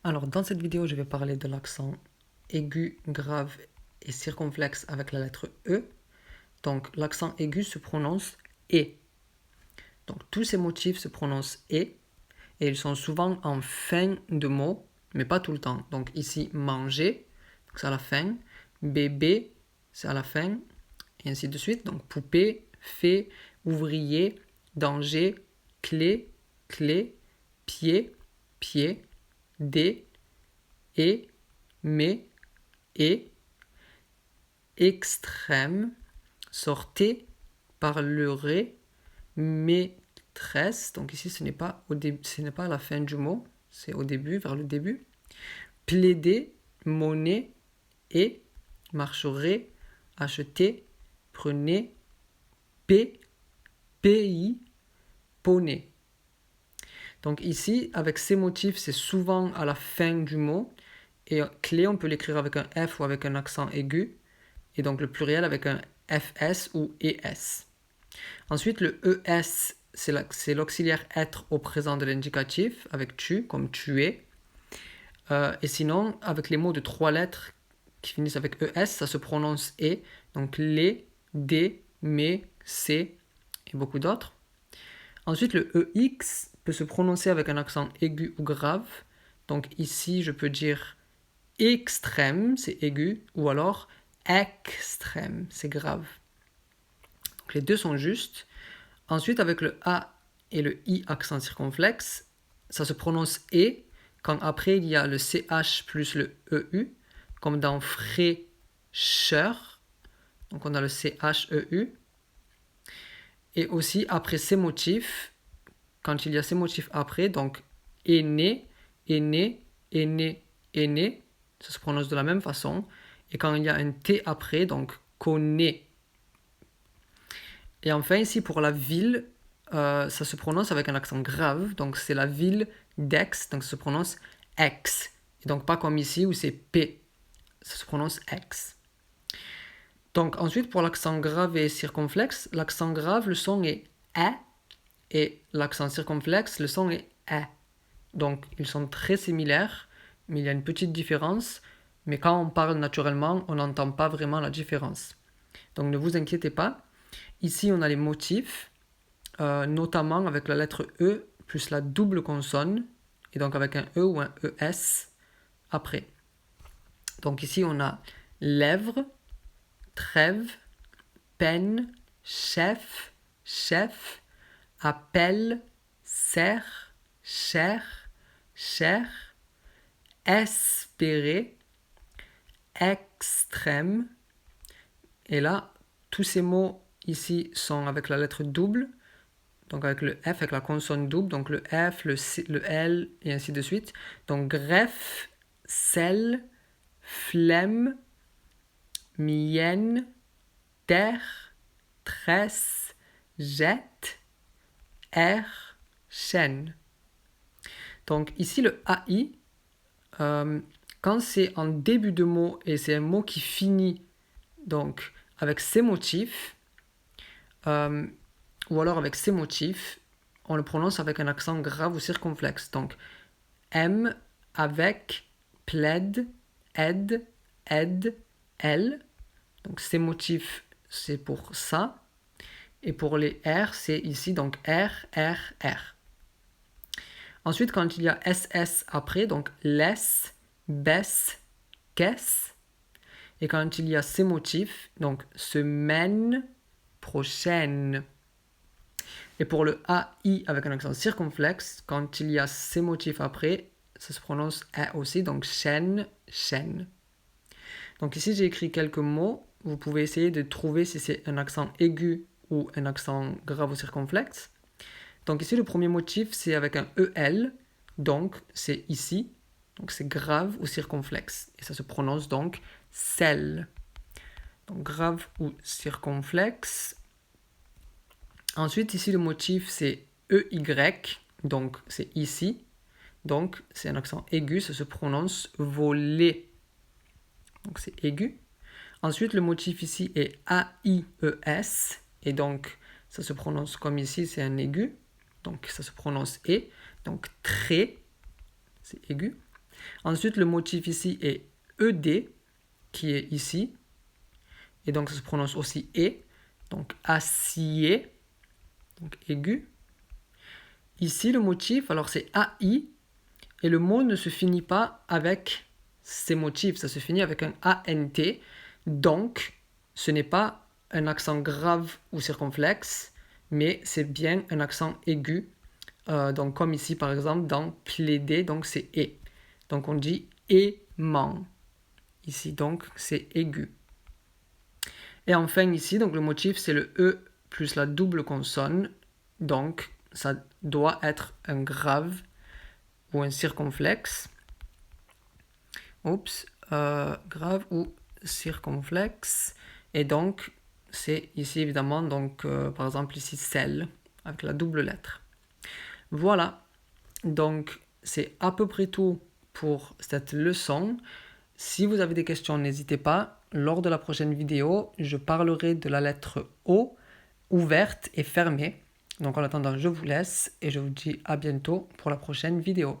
Alors, dans cette vidéo, je vais parler de l'accent aigu, grave et circonflexe avec la lettre E. Donc, l'accent aigu se prononce E. Donc, tous ces motifs se prononcent E et ils sont souvent en fin de mot, mais pas tout le temps. Donc, ici, manger, c'est à la fin. Bébé, c'est à la fin. Et ainsi de suite. Donc, poupée, fée, ouvrier, danger, clé, clé, pied, pied, dé, et, mais, et, extrême, sortez, parlerez, maîtresse. Donc ici, ce n'est pas à la fin du mot, c'est au début, vers le début. Plaider, monnaie, et, marcherez, acheter, prenez, paix, pays, poney. Donc ici, avec ces motifs, c'est souvent à la fin du mot. Et clé, on peut l'écrire avec un F ou avec un accent aigu. Et donc le pluriel avec un FS ou ES. Ensuite, le ES, c'est l'auxiliaire être au présent de l'indicatif, avec tu, comme tu es. Et sinon, avec les mots de 3 lettres qui finissent avec ES, ça se prononce E. Donc les, des, mais, c'est et beaucoup d'autres. Ensuite, le EX peut se prononcer avec un accent aigu ou grave. Donc ici, je peux dire extrême, c'est aigu, ou alors extrême, c'est grave. Donc les deux sont justes. Ensuite, avec le A et le I accent circonflexe, ça se prononce E quand après il y a le CH plus le EU, comme dans fraîcheur. Donc on a le CHEU. Et aussi après ces motifs, quand il y a ces motifs après, donc aîné, aîné, aîné, aîné, ça se prononce de la même façon. Et quand il y a un T après, donc connaît. Et enfin, ici, pour la ville, ça se prononce avec un accent grave. Donc, c'est la ville d'Aix. Donc, ça se prononce Aix. Et donc, pas comme ici où c'est P. Ça se prononce Aix. Donc, ensuite, pour l'accent grave et circonflexe, l'accent grave, le son est A. Et l'accent circonflexe, le son est A. Donc, ils sont très similaires, mais il y a une petite différence. Mais quand on parle naturellement, on n'entend pas vraiment la différence. Donc, ne vous inquiétez pas. Ici, on a les motifs, notamment avec la lettre E plus la double consonne, et donc avec un E ou un ES après. Donc ici, on a lèvres, trêve, peine, chef, chef, appel, serre, cher, cher, espérer, extrême. Et là, tous ces mots ici sont avec la lettre double, donc avec le F, avec la consonne double, donc le F, le C, le L, et ainsi de suite. Donc greffe, sel, flemme, mienne, terre, tresse, jette, air, chaîne. Donc ici le AI, quand c'est en début de mot et c'est un mot qui finit donc avec ces motifs, ou alors avec ces motifs, on le prononce avec un accent grave ou circonflexe. Donc M avec, plaide, aide, aide, elle. Donc ces motifs, c'est pour ça. Et pour les R, c'est ici donc R, R, R. Ensuite, quand il y a SS après, donc laisse, baisse, caisse. Et quand il y a ces motifs, donc semaine, prochaine. Et pour le AI avec un accent circonflexe, quand il y a ces motifs après, ça se prononce A aussi, donc chaîne, chaîne. Donc ici, j'ai écrit quelques mots. Vous pouvez essayer de trouver si c'est un accent aigu ou un accent grave ou circonflexe. Donc ici, le premier motif, c'est avec un EL, donc c'est ici, donc c'est grave ou circonflexe. Et ça se prononce donc sel. Donc grave ou circonflexe. Ensuite, ici, le motif, c'est EY, donc c'est ici. Donc, c'est un accent aigu, ça se prononce voler. Donc, c'est aigu. Ensuite, le motif ici est AIES, et donc, ça se prononce comme ici, c'est un aigu. Donc, ça se prononce E. Donc, très, c'est aigu. Ensuite, le motif ici est ED, qui est ici. Et donc, ça se prononce aussi E. Donc, acier, donc aigu. Ici, le motif, alors c'est AI. Et le mot ne se finit pas avec ces motifs. Ça se finit avec un ANT. Donc, ce n'est pas un accent grave ou circonflexe, mais c'est bien un accent aigu. Donc, comme ici, par exemple, dans plaider, donc c'est E. Donc, on dit aimant. Ici, donc, c'est aigu. Et enfin, ici, donc le motif, c'est le E plus la double consonne. Donc, ça doit être un grave ou un circonflexe. Grave ou circonflexe. Et donc, c'est ici, évidemment, donc, par exemple, ici, celle, avec la double lettre. Voilà. Donc, c'est à peu près tout pour cette leçon. Si vous avez des questions, n'hésitez pas. Lors de la prochaine vidéo, je parlerai de la lettre O, ouverte et fermée. Donc en attendant, je vous laisse et je vous dis à bientôt pour la prochaine vidéo.